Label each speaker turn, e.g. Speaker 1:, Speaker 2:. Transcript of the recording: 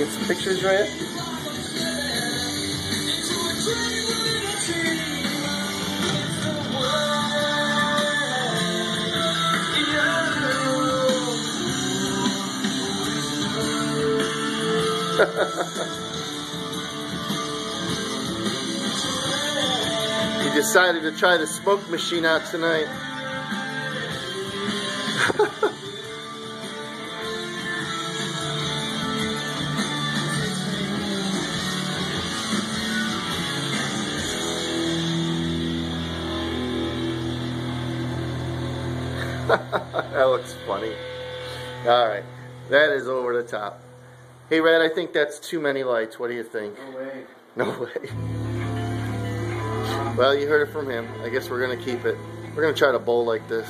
Speaker 1: get some pictures, right? He decided to try the smoke machine out tonight. That looks funny. Alright, that is over the top. Hey Red, I think that's too many lights. What do you think?
Speaker 2: No way.
Speaker 1: No way. Well, you heard it from him. I guess we're going to keep it. We're going to try to bowl like this.